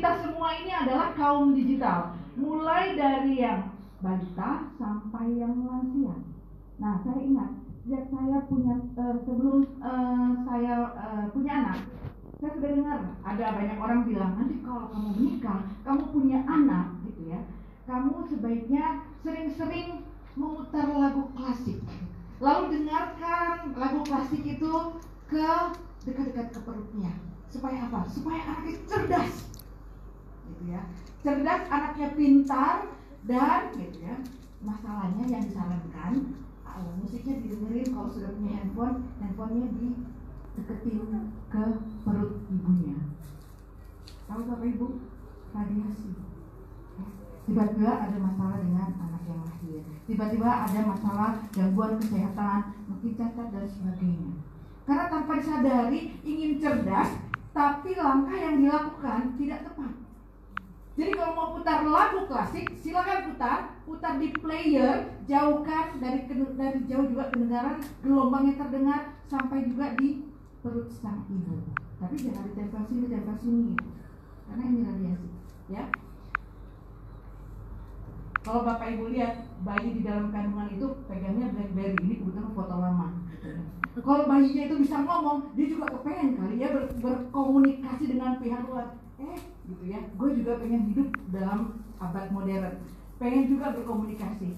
kita semua ini adalah kaum digital, mulai dari yang balita sampai yang lansia. Nah, saya ingat sejak saya punya sebelum saya punya anak, saya sudah dengar ada banyak orang bilang, nanti kalau kamu menikah, kamu punya anak gitu ya, kamu sebaiknya sering-sering memutar lagu klasik. Lalu dengarkan lagu klasik itu ke dekat-dekat ke perutnya. Supaya apa? Supaya anaknya cerdas, gitu ya. Cerdas, anaknya pintar, dan gitu ya. Masalahnya yang disarankan, musiknya didengerin kalau sudah punya handphone, handphonenya dideketin ke perut ibunya. Tahu Bapak Ibu? Radiasi. Tiba-tiba ada masalah dengan anak yang lahir. Tiba-tiba ada masalah gangguan kesehatan, mungkin cacat dan sebagainya. Karena tanpa disadari ingin cerdas, tapi langkah yang dilakukan tidak tepat. Jadi kalau mau putar lagu klasik, silakan putar di player, jauhkan dari jauh juga kedengaran, gelombangnya terdengar sampai juga di perut sang ibu. Tapi jangan ditempel sini, karena ini radiasi, ya. Kalau Bapak Ibu lihat bayi di dalam kandungan itu pegangnya BlackBerry, ini kebetulan foto lama. Kalau bayinya itu bisa ngomong, dia juga kepengen kali ya berkomunikasi dengan pihak luar. Gitu ya, gue juga pengen hidup dalam abad modern, pengen juga berkomunikasi.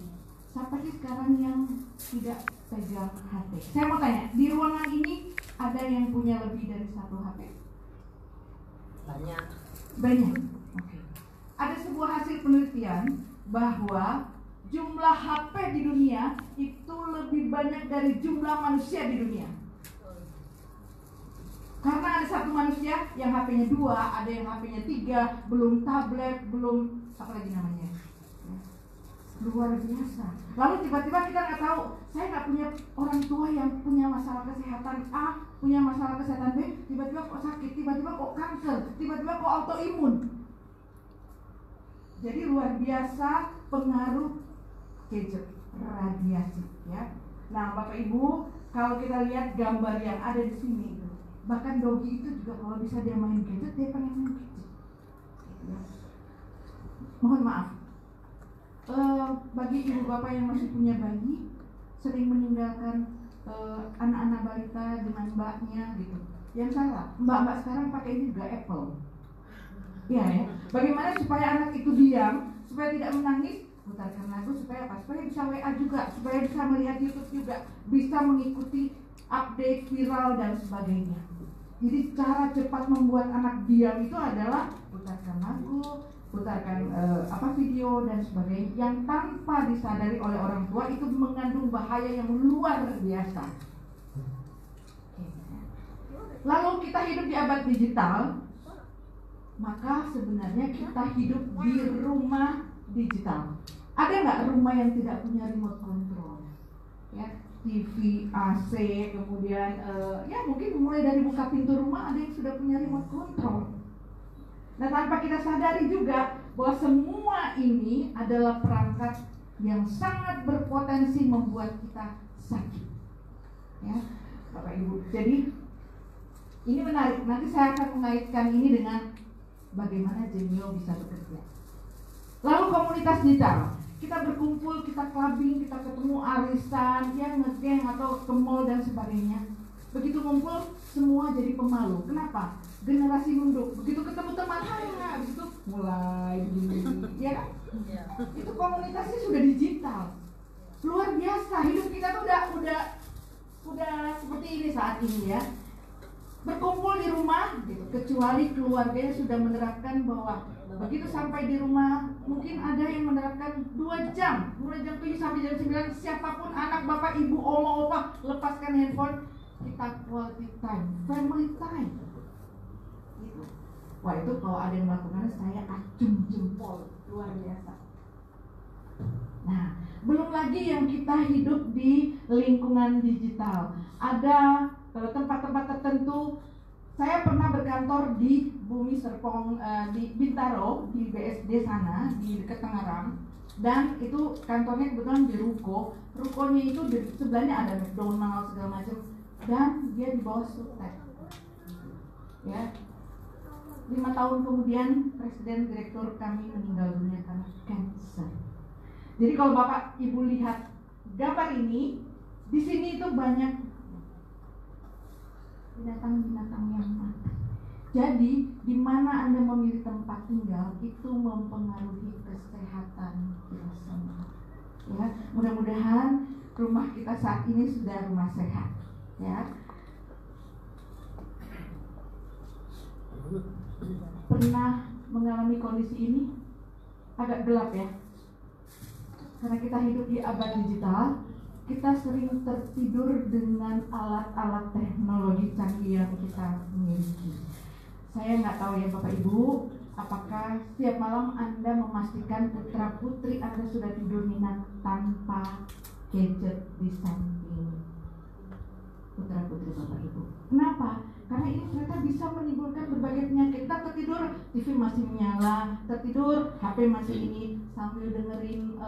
Siapa sih sekarang yang tidak pegang HP? Saya mau tanya, di ruangan ini ada yang punya lebih dari satu HP? Banyak. Oke. Ada sebuah hasil penelitian bahwa jumlah HP di dunia itu lebih banyak dari jumlah manusia di dunia. Karena ada satu manusia yang HP-nya 2, ada yang HP-nya 3, belum tablet, belum apa lagi namanya. Luar biasa. Lalu tiba-tiba kita nggak tahu, saya nggak punya orang tua yang punya masalah kesehatan A, punya masalah kesehatan B, tiba-tiba kok sakit, tiba-tiba kok kanker, tiba-tiba kok autoimun. Jadi luar biasa pengaruh gadget, radiasi, ya. Nah, Bapak Ibu, kalau kita lihat gambar yang ada di sini, bahkan Dogi itu juga kalau bisa dia main gadget, dia pengen main gadget. Ya. Mohon maaf, bagi ibu bapak yang masih punya bayi, sering meninggalkan anak-anak balita dengan mbaknya gitu. Yang salah, mbak-mbak sekarang pakai juga Apple. Ya. Bagaimana supaya anak itu diam, supaya tidak menangis? Putarkan lagu supaya apa? Supaya bisa WA juga, supaya bisa melihat YouTube juga, bisa mengikuti update viral dan sebagainya. Jadi cara cepat membuat anak diam itu adalah putarkan lagu, putarkan video dan sebagainya yang tanpa disadari oleh orang tua itu mengandung bahaya yang luar biasa. Lalu kita hidup di abad digital, maka sebenarnya kita hidup di rumah digital. Ada nggak rumah yang tidak punya remote control? Ya, TV, AC, kemudian ya mungkin mulai dari buka pintu rumah ada yang sudah punya remote control. Nah, tanpa kita sadari juga bahwa semua ini adalah perangkat yang sangat berpotensi membuat kita sakit. Ya, Bapak Ibu. Jadi ini menarik. Nanti saya akan mengaitkan ini dengan bagaimana Gemio bisa bekerja. Lalu komunitas digital. Kita berkumpul, kita clubbing, kita ketemu arisan, ya ngegeng atau ke mall dan sebagainya. Begitu ngumpul, semua jadi pemalu. Kenapa? Generasi nunduk. Begitu ketemu teman, habis itu mulai ya kan? Itu komunitasnya sudah digital. Luar biasa. Hidup kita tuh udah seperti ini saat ini ya. Berkumpul di rumah, gitu. Kecuali keluarganya sudah menerapkan bahwa begitu sampai di rumah, mungkin ada yang menerapkan 2 jam, mulai jam 7 sampai jam 9, siapapun anak, bapak, ibu, oma, opa, lepaskan handphone, kita quality time, family time. Gitu. Wah, itu kalau ada yang melakukan, saya acung jempol, luar biasa. Nah, belum lagi yang kita hidup di lingkungan digital. Ada tempat-tempat tertentu. Saya pernah berkantor di Bumi Serpong, di Bintaro, di BSD sana, di dekat Tangerang. Dan itu kantornya kebetulan di ruko. Rukonya itu di sebelahnya ada McDonald's segala macam. Dan dia di bawah Sutek. Ya. 5 tahun kemudian presiden direktur kami meninggal dunia karena kanker. Jadi kalau Bapak Ibu lihat gambar ini, di sini itu banyak binatang-binatang yang mati. Jadi di mana Anda memilih tempat tinggal itu mempengaruhi kesehatan kita semua. Ya, mudah-mudahan rumah kita saat ini sudah rumah sehat. Ya. Pernah mengalami kondisi ini? Agak gelap ya. Karena kita hidup di abad digital, kita sering tertidur dengan alat-alat teknologi canggih yang kita miliki. Saya nggak tahu ya Bapak Ibu, apakah setiap malam Anda memastikan putra putri Anda sudah tidur nyenyak tanpa gadget di samping putra putri Bapak Ibu. Kenapa? Karena ini ternyata bisa menimbulkan berbagai penyakit. Kita tertidur, TV masih menyala, tertidur, HP masih ini sambil dengerin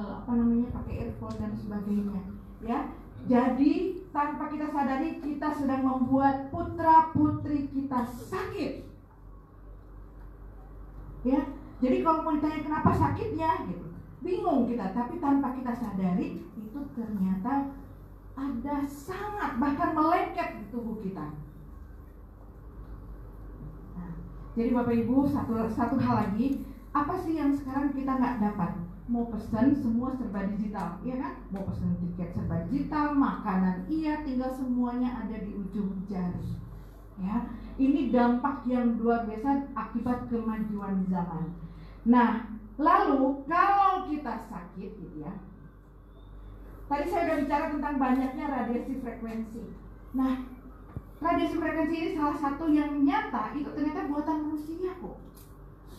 pakai earphone dan sebagainya. Ya, jadi tanpa kita sadari kita sedang membuat putra putri kita sakit. Ya, jadi kalau mau ditanya kenapa sakitnya, gitu, bingung kita. Tapi tanpa kita sadari itu ternyata ada sangat bahkan melengket di tubuh kita. Nah, jadi Bapak Ibu satu hal lagi, apa sih yang sekarang kita nggak dapat? Mau pesan semua serba digital, ya kan? Mau pesan tiket serba digital, makanan iya, tinggal semuanya ada di ujung jari. Ya, ini dampak yang luar biasa akibat kemajuan zaman. Nah, lalu kalau kita sakit, gitu ya. Tadi saya sudah bicara tentang banyaknya radiasi frekuensi. Nah, radiasi frekuensi ini salah satu yang nyata itu ternyata buatan manusia kok.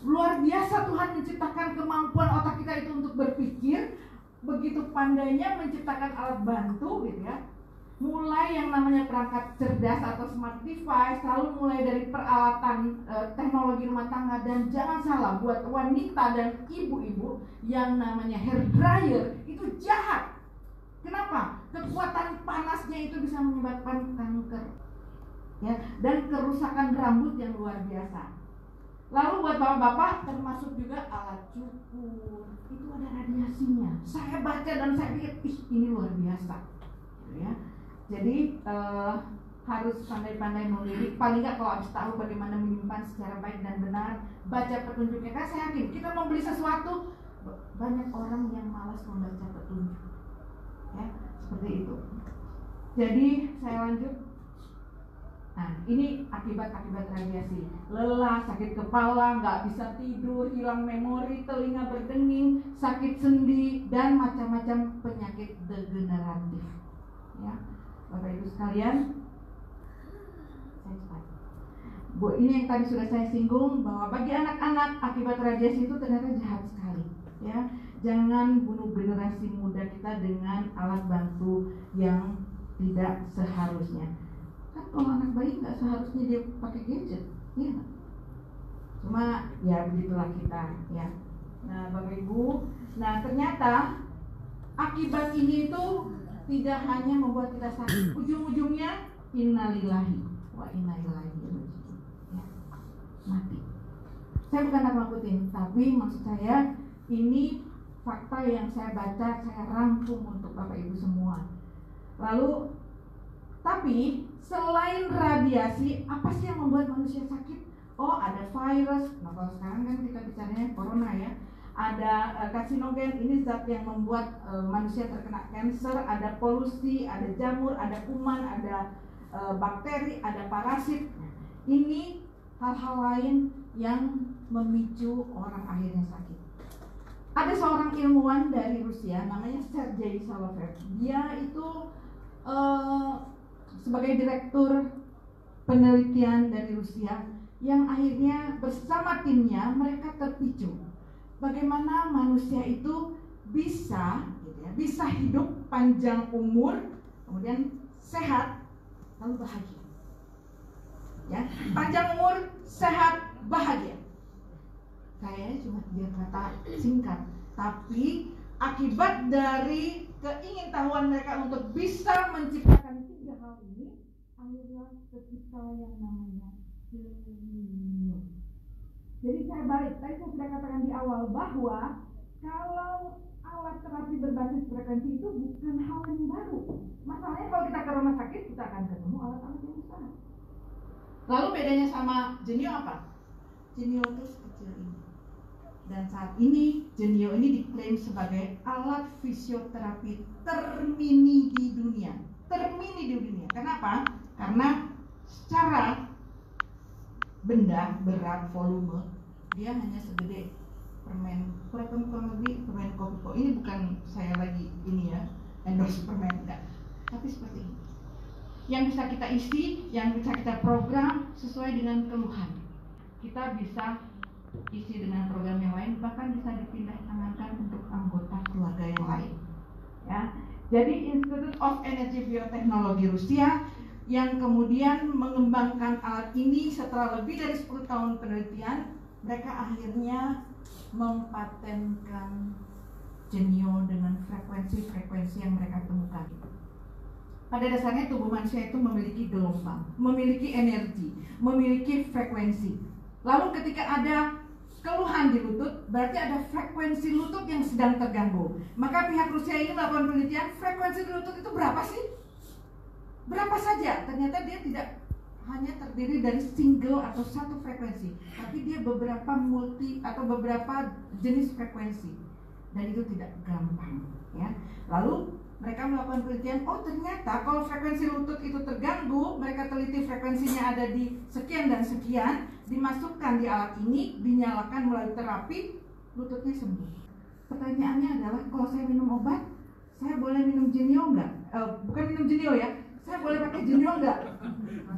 Luar biasa Tuhan menciptakan kemampuan otak kita itu untuk berpikir, begitu pandainya menciptakan alat bantu, gitu ya. Mulai yang namanya perangkat cerdas atau smart device, lalu mulai dari peralatan teknologi rumah tangga, dan jangan salah buat wanita dan ibu-ibu yang namanya hair dryer itu jahat. Kenapa? Kekuatan panasnya itu bisa menyebabkan kanker, ya, dan kerusakan rambut yang luar biasa. Lalu buat bapak-bapak termasuk juga alat cukur itu ada radiasinya. Saya baca dan saya pikir, ini luar biasa, ya. Jadi harus pandai-pandai memilih. Paling nggak kalau harus tahu bagaimana menyimpan secara baik dan benar, baca petunjuknya. Kan saya yakin kita membeli sesuatu, banyak orang yang malas membaca petunjuk, ya, seperti itu. Jadi saya lanjut. Nah, ini akibat-akibat radiasi. Lelah, sakit kepala, nggak bisa tidur, hilang memori, telinga berdenging, sakit sendi, dan macam-macam penyakit degeneratif. Ya, Bapak Ibu sekalian, Bu, ini yang tadi sudah saya singgung bahwa bagi anak-anak akibat radiasi itu ternyata jahat sekali. Ya, jangan bunuh generasi muda kita dengan alat bantu yang tidak seharusnya. Kan kalau anak bayi nggak seharusnya dia pakai gadget, ya. Cuma ya begitulah kita, ya. Nah, Bapak Ibu, nah ternyata akibat ini itu tidak hanya membuat kita sakit, ujung-ujungnya innalillahi wa inna ilaihi raji'un, ya, mati. Saya bukan nakutin, tapi maksud saya ini fakta yang saya baca, saya rangkum untuk Bapak Ibu semua. Lalu, tapi selain radiasi, apa sih yang membuat manusia sakit? Oh, ada virus. Nah, kalau sekarang kan kita bicaranya corona, ya. Ada karsinogen, ini zat yang membuat manusia terkena kanker. Ada polusi, ada jamur, ada kuman, ada bakteri, ada parasit. Ini hal-hal lain yang memicu orang akhirnya sakit. Ada seorang ilmuwan dari Rusia namanya Sergei Soloviev. Dia itu sebagai direktur penelitian dari Rusia yang akhirnya bersama timnya mereka terpicu bagaimana manusia itu bisa, gitu ya, bisa hidup panjang umur, kemudian sehat, lalu bahagia. Ya, panjang umur, sehat, bahagia. Kayaknya cuma 3 kata singkat, tapi akibat dari keingintahuan mereka untuk bisa menciptakan 3 hal ini, akhirnya tercipta yang namanya delirium. Jadi saya balik, tadi saya sudah katakan di awal bahwa kalau alat terapi berbasis frekuensi itu bukan hal yang baru. Masalahnya kalau kita ke rumah sakit, kita akan ketemu alat-alat yang sama. Lalu bedanya sama Genio apa? Genio itu sekecil ini. Dan saat ini Genio ini diklaim sebagai alat fisioterapi termini di dunia. Termini di dunia. Kenapa? Karena secara benda, berat, volume, dia hanya segede permen, kurang lebih permen kopi. Ini bukan saya lagi ini ya, endorse permen, enggak. Tapi seperti ini. Yang bisa kita isi, yang bisa kita program sesuai dengan keluhan. Kita bisa isi dengan program yang lain, bahkan bisa dipindah tangankan untuk anggota keluarga yang lain. Ya. Jadi Institute of Energy Biotechnology Rusia yang kemudian mengembangkan alat ini setelah lebih dari 10 tahun penelitian, mereka akhirnya mempatenkan Genio dengan frekuensi-frekuensi yang mereka temukan. Pada dasarnya tubuh manusia itu memiliki gelombang, memiliki energi, memiliki frekuensi. Lalu ketika ada keluhan di lutut, berarti ada frekuensi lutut yang sedang terganggu. Maka pihak Rusia ini melakukan penelitian, frekuensi di lutut itu berapa sih? Berapa saja? Ternyata dia tidak hanya terdiri dari single atau satu frekuensi, tapi dia beberapa multi atau beberapa jenis frekuensi, dan itu tidak gampang. Ya. Lalu mereka melakukan penelitian, oh ternyata kalau frekuensi lutut itu terganggu, mereka teliti frekuensinya ada di sekian dan sekian, dimasukkan di alat ini, dinyalakan melalui terapi, lututnya sembuh. Pertanyaannya adalah, kalau saya minum obat, saya boleh minum Genio enggak? Bukan minum Genio ya, saya boleh pakai Genio enggak?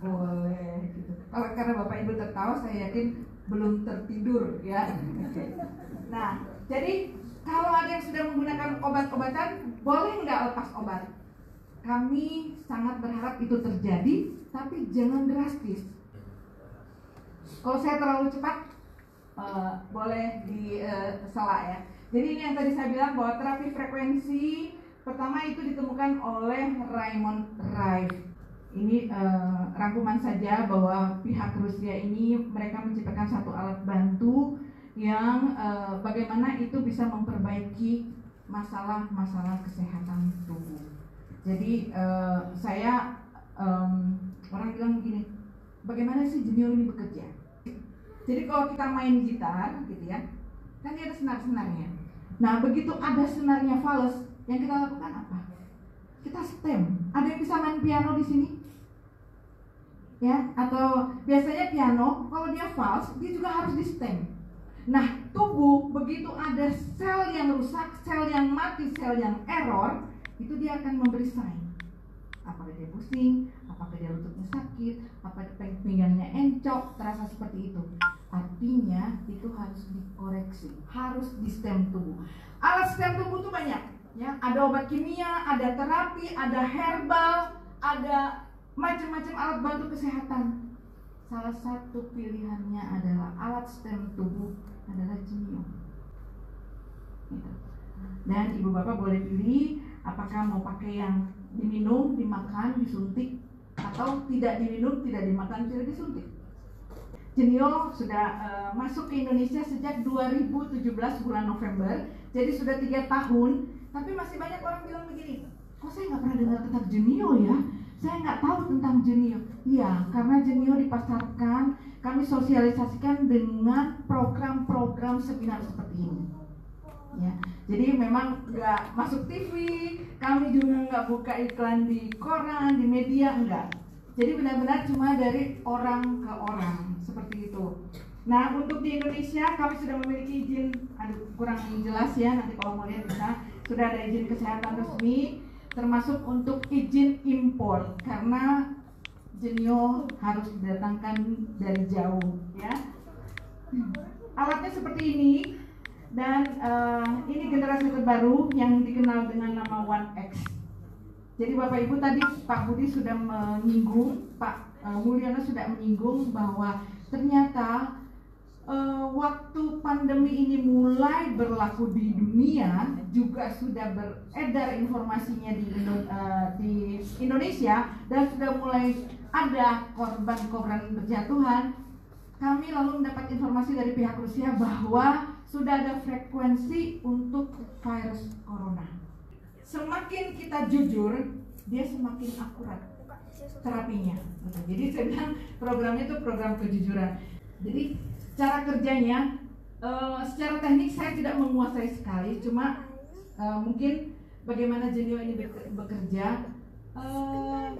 Boleh gitu. Kalau karena Bapak Ibu tertawa, saya yakin belum tertidur ya. Nah, jadi kalau ada yang sudah menggunakan obat-obatan, boleh nggak lepas obat? Kami sangat berharap itu terjadi, tapi jangan drastis. Kalau saya terlalu cepat, boleh disela ya. Jadi ini yang tadi saya bilang bahwa terapi frekuensi pertama itu ditemukan oleh Raymond Rife. Ini rangkuman saja bahwa pihak Rusia ini mereka menciptakan satu alat bantu yang bagaimana itu bisa memperbaiki masalah-masalah kesehatan tubuh. Jadi saya orang bilang begini, bagaimana sih Genio ini bekerja? Jadi kalau kita main gitar gitu ya, kan dia ada senar-senarnya. Nah begitu ada senarnya fals, yang kita lakukan apa? Kita stem. Ada yang bisa main piano di sini? Ya, atau biasanya piano kalau dia fals, dia juga harus di stem. Nah, tubuh begitu ada sel yang rusak, sel yang mati, sel yang error, itu dia akan memberi sign. Apakah dia pusing, apakah dia lututnya sakit, apakah pinggangnya encok, terasa seperti itu. Artinya itu harus dikoreksi, harus di stem tubuh. Alat stem tubuh itu banyak, ya. Ada obat kimia, ada terapi, ada herbal, ada macam-macam alat bantu kesehatan. Salah satu pilihannya adalah alat stem tubuh adalah Genio. Gitu. Dan ibu bapak boleh pilih apakah mau pakai yang diminum, dimakan, disuntik, atau tidak diminum, tidak dimakan, tidak disuntik. Genio sudah masuk ke Indonesia sejak 2017 bulan November, jadi sudah 3 tahun. Tapi masih banyak orang bilang begini, kok saya nggak pernah dengar tentang Genio ya? Saya nggak tahu tentang Genio. Iya, karena Genio dipasarkan, kami sosialisasikan dengan program-program seminar seperti ini. Ya, jadi memang nggak masuk TV, kami juga nggak buka iklan di koran, di media, enggak. Jadi benar-benar cuma dari orang ke orang seperti itu. Nah, untuk di Indonesia kami sudah memiliki izin, kurang jelas ya, nanti kalau mau lihat bisa, sudah ada izin kesehatan resmi, termasuk untuk izin impor karena Genio harus didatangkan dari jauh, ya. Alatnya seperti ini. Dan ini generasi terbaru yang dikenal dengan nama One X. Jadi Bapak Ibu tadi Pak Budi sudah menyinggung, Pak Mulyono sudah menyinggung bahwa ternyata waktu pandemi ini mulai berlaku di dunia, juga sudah beredar informasinya di Indonesia dan sudah mulai ada korban-korban berjatuhan. kami lalu mendapat informasi dari pihak Rusia bahwa sudah ada frekuensi untuk virus corona. Semakin kita jujur, dia semakin akurat terapinya. Jadi saya bilang programnya itu program kejujuran. Jadi cara kerjanya, secara teknik saya tidak menguasai sekali, cuma mungkin bagaimana Genio ini bekerja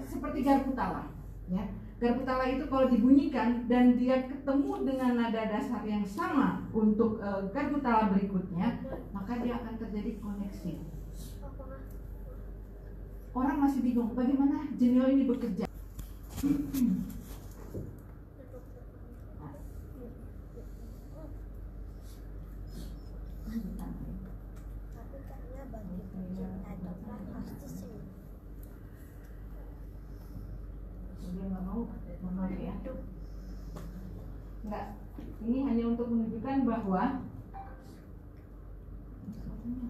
seperti garpu tala, ya. Garpu tala itu kalau dibunyikan dan dia ketemu dengan nada dasar yang sama untuk garpu tala berikutnya, maka dia akan terjadi koneksi. Orang masih bingung bagaimana Genio ini bekerja. Dia nggak mau ya. Enggak, ini hanya untuk menunjukkan bahwa anak ini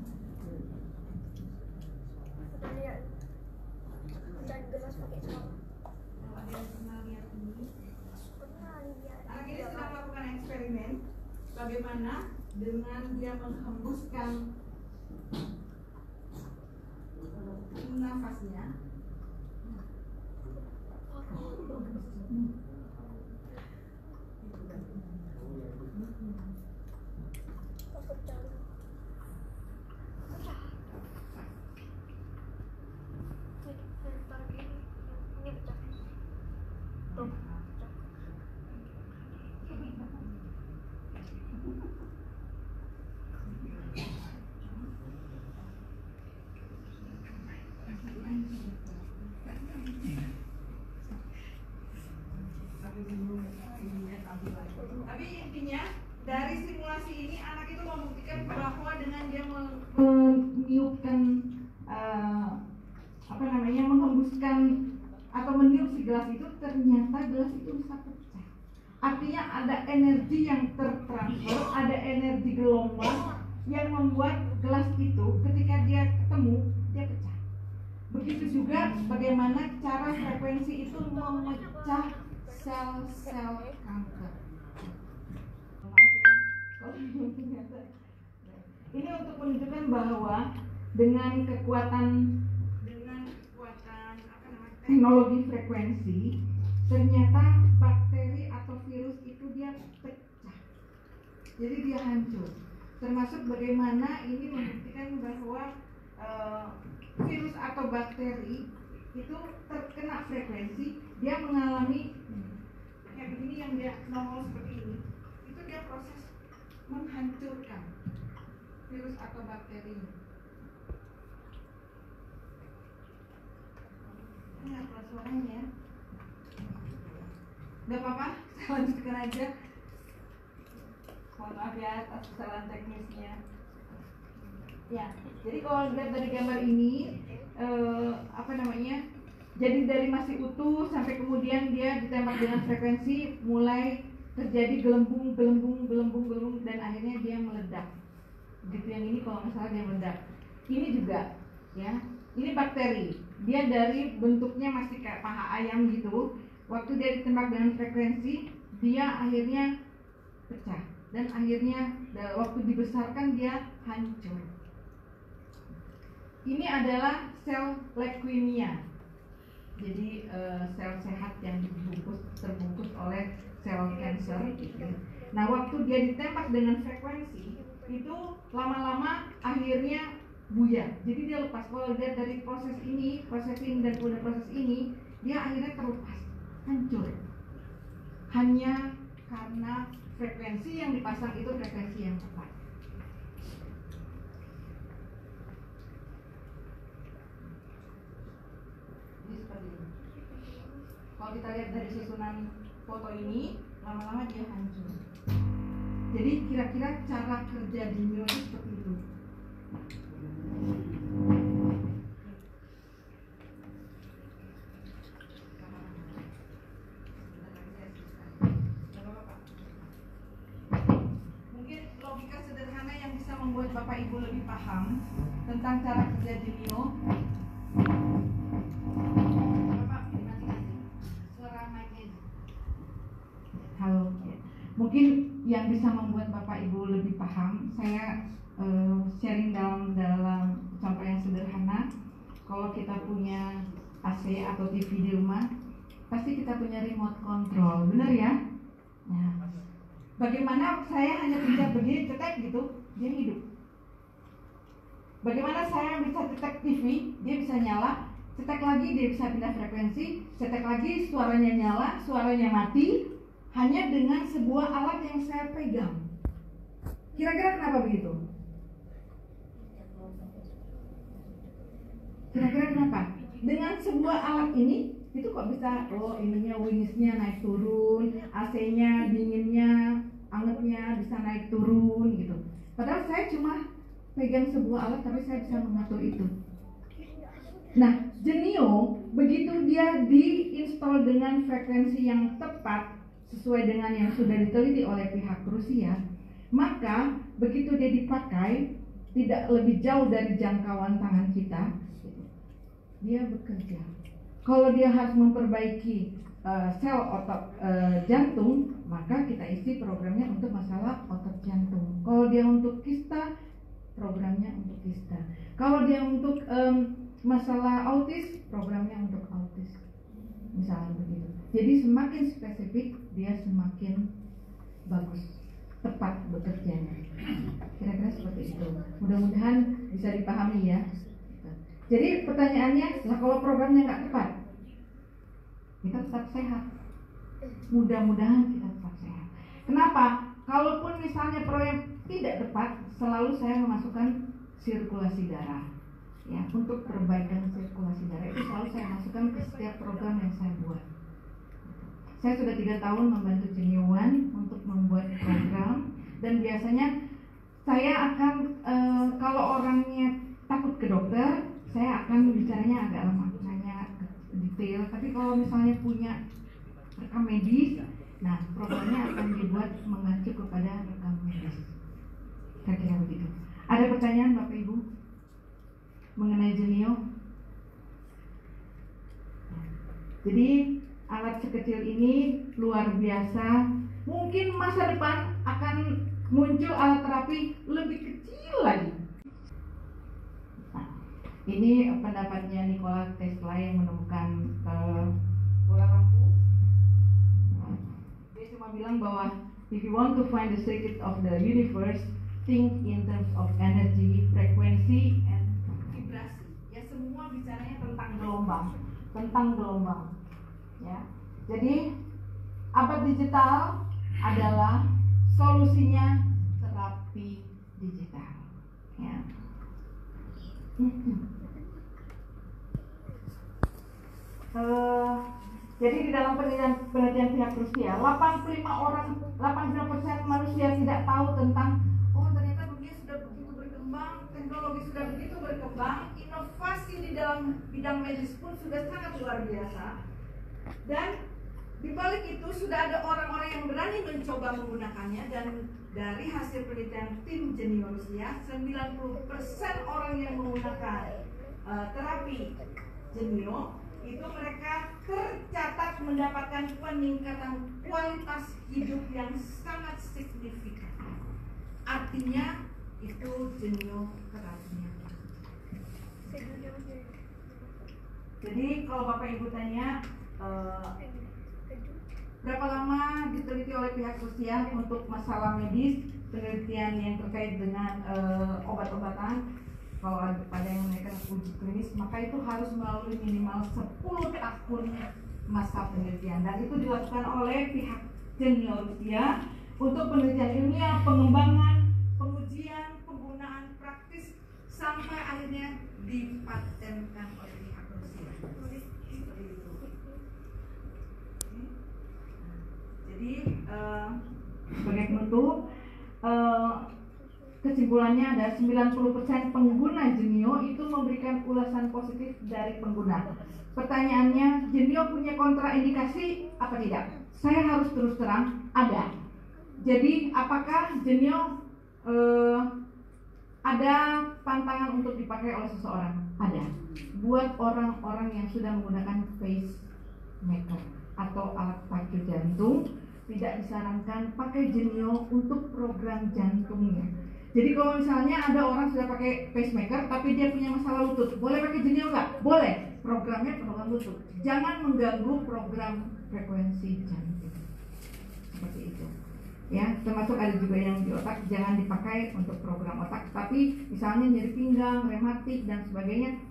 sedang melakukan eksperimen bagaimana dengan dia menghembuskan nafasnya. Tapi intinya dari simulasi ini anak itu membuktikan bahwa dengan dia meniupkan menghembuskan atau meniup si gelas itu, ternyata gelas itu bisa pecah. Artinya ada energi yang tertransfer, ada energi gelombang yang membuat gelas itu ketika dia ketemu dia pecah. Begitu juga bagaimana cara frekuensi itu memecah sel-sel kanker. Maaf ya, ini untuk menunjukkan bahwa dengan kekuatan teknologi frekuensi, ternyata bakteri atau virus itu dia pecah, jadi dia hancur. Termasuk bagaimana ini membuktikan bahwa virus atau bakteri itu terkena frekuensi, dia mengalami kayak begini yang dia nongol seperti ini, itu dia proses menghancurkan virus atau bakteri. Ini apa suaranya? Gak apa-apa, saya lanjutkan aja. Mohon maaf ya atas kesalahan teknisnya. Ya, jadi kalau lihat dari gambar ini, jadi dari masih utuh sampai kemudian dia ditembak dengan frekuensi, mulai terjadi gelembung dan akhirnya dia meledak. Begitu yang ini kalau nggak salah dia meledak. Ini juga, ya, ini bakteri. Dia dari bentuknya masih kayak paha ayam gitu. Waktu dia ditembak dengan frekuensi, dia akhirnya pecah dan akhirnya waktu dibesarkan dia hancur. Ini adalah sel leukemia. Jadi sel sehat yang terbungkus oleh sel kanker. Nah, waktu dia ditembak dengan frekuensi, itu lama-lama akhirnya buyar. Jadi dia lepas. Kalau lihat dari proses ini dan kemudian proses ini, dia akhirnya terlepas, hancur. Hanya karena frekuensi yang dipasang itu frekuensi yang tepat. Jadi seperti ini. Kalau kita lihat dari susunan foto ini, lama-lama dia hancur. Jadi kira-kira cara kerja Genio itu seperti itu. Mungkin logika sederhana yang bisa membuat Bapak Ibu lebih paham tentang cara kerja Genio. Bapak dimatikan suara mic-nya. Halo. Mungkin yang bisa membuat Bapak Ibu lebih paham, saya sharing dalam contoh yang sederhana. Kalau kita punya AC atau TV di rumah, pasti kita punya remote control, benar ya? Nah, bagaimana saya hanya bisa begini cetek gitu, dia hidup. Bagaimana saya bisa cetek TV, dia bisa nyala, cetek lagi dia bisa pindah frekuensi, cetek lagi suaranya nyala, suaranya mati, hanya dengan sebuah alat yang saya pegang. Kira-kira kenapa begitu? Kira-kira kenapa? Dengan sebuah alat ini, itu kok bisa, ininya wingsnya naik turun, AC-nya, dinginnya, angetnya bisa naik turun gitu. Padahal saya cuma pegang sebuah alat, tapi saya bisa mengatur itu. Nah, Genio, begitu dia diinstal dengan frekuensi yang tepat, sesuai dengan yang sudah diteliti oleh pihak Rusia, maka begitu dia dipakai, tidak lebih jauh dari jangkauan tangan kita, dia bekerja. Kalau dia harus memperbaiki sel otot jantung, maka kita isi programnya untuk masalah otot jantung. Kalau dia untuk kista, programnya untuk kista. Kalau dia untuk masalah autis, programnya untuk autis. Misalnya begitu. Jadi semakin spesifik, dia semakin bagus, tepat bekerjanya. Kira-kira seperti itu. Mudah-mudahan bisa dipahami ya. Jadi pertanyaannya, kalau programnya nggak tepat, kita tetap sehat. Mudah-mudahan kita tetap sehat. Kenapa? Kalaupun misalnya program tidak tepat, selalu saya memasukkan sirkulasi darah. Ya, untuk perbaikan sirkulasi darah itu selalu saya masukkan ke setiap program yang saya buat. Saya sudah 3 tahun membantu Genio One untuk membuat program, dan biasanya saya akan kalau orangnya takut ke dokter, saya akan bicaranya agak lama, nanya detail. Tapi kalau misalnya punya rekam medis, nah programnya akan dibuat mengacu kepada rekam medis. Kira-kira begitu. Ada pertanyaan Bapak Ibu mengenai Genio? Jadi alat sekecil ini luar biasa. Mungkin masa depan akan muncul alat terapi lebih kecil lagi. Ini pendapatnya Nikola Tesla yang menemukan bola lampu. Dia cuma bilang bahwa if you want to find the secret of the universe, think in terms of energy, frekuensi, and vibrasi. Ya, semua bicaranya tentang gelombang. Ya, jadi abad digital adalah solusinya terapi digital. Ya. Jadi di dalam penelitian pihak Rusia, 85% manusia tidak tahu tentang ternyata dunia sudah begitu berkembang, teknologi sudah begitu berkembang, inovasi di dalam bidang medis pun sudah sangat luar biasa. Dan di balik itu sudah ada orang-orang yang berani mencoba menggunakannya, dan dari hasil penelitian tim Genio Rusia, 90% orang yang menggunakan terapi Genio itu mereka tercatat mendapatkan peningkatan kualitas hidup yang sangat signifikan. Artinya itu Genio terapinya. Jadi kalau Bapak Ibu tanya berapa lama diteliti oleh pihak Rusia untuk masalah medis, penelitian yang terkait dengan obat-obatan, kalau ada yang menaikkan uji klinis, maka itu harus melalui minimal 10 tahun masa penelitian, dan itu dilakukan oleh pihak Genio Rusia untuk penelitian ilmiah, pengembangan, pengujian, penggunaan praktis, sampai akhirnya dipatenkan oleh pihak Rusia. Seperti itu. Jadi sebagai penutup, kesimpulannya ada 90% pengguna Genio itu memberikan ulasan positif dari pengguna. Pertanyaannya, Genio punya kontraindikasi apa tidak? Saya harus terus terang, ada. Jadi apakah Genio ada pantangan untuk dipakai oleh seseorang? Ada. Buat orang-orang yang sudah menggunakan pacemaker atau alat pacu jantung, tidak disarankan pakai Genio untuk program jantungnya. Jadi kalau misalnya ada orang sudah pakai pacemaker tapi dia punya masalah lutut, boleh pakai Genio nggak? Boleh. Programnya program lutut. Jangan mengganggu program frekuensi jantung. Seperti itu. Ya, termasuk ada juga yang di otak, jangan dipakai untuk program otak. Tapi misalnya nyeri pinggang, rematik dan sebagainya,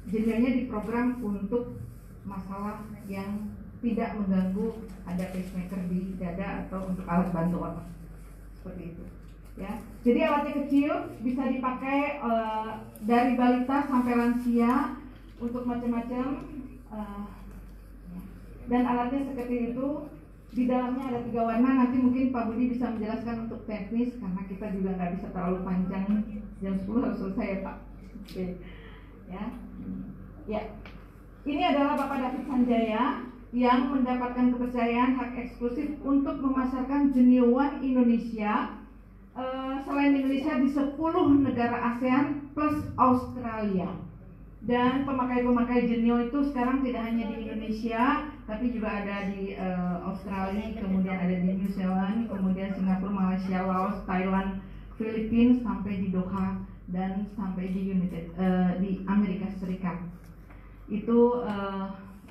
Genionya diprogram untuk masalah yang tidak mengganggu ada pacemaker di dada atau untuk alat bantu otak. Seperti itu. Ya, jadi alatnya kecil, bisa dipakai dari balita sampai lansia untuk macam-macam, dan alatnya seperti itu. Di dalamnya ada 3 warna. Nanti mungkin Pak Budi bisa menjelaskan untuk teknis karena kita juga nggak bisa terlalu panjang. Jam 10 harus selesai ya Pak. Oke. Ya, ini adalah Bapak David Sanjaya yang mendapatkan kepercayaan hak eksklusif untuk memasarkan Genio One Indonesia. Selain Indonesia di 10 negara ASEAN plus Australia. Dan pemakai-pemakai Genio itu sekarang tidak hanya di Indonesia, tapi juga ada di Australia, kemudian ada di New Zealand, kemudian Singapura, Malaysia, Laos, Thailand, Filipina, sampai di Doha dan sampai di di Amerika Serikat. Itu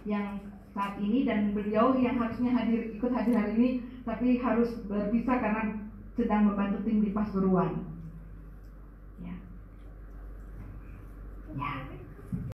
yang saat ini, dan beliau yang harusnya ikut hadir hari ini, tapi harus berpisah karena sedang membantu tim di Pasuruan. Ya.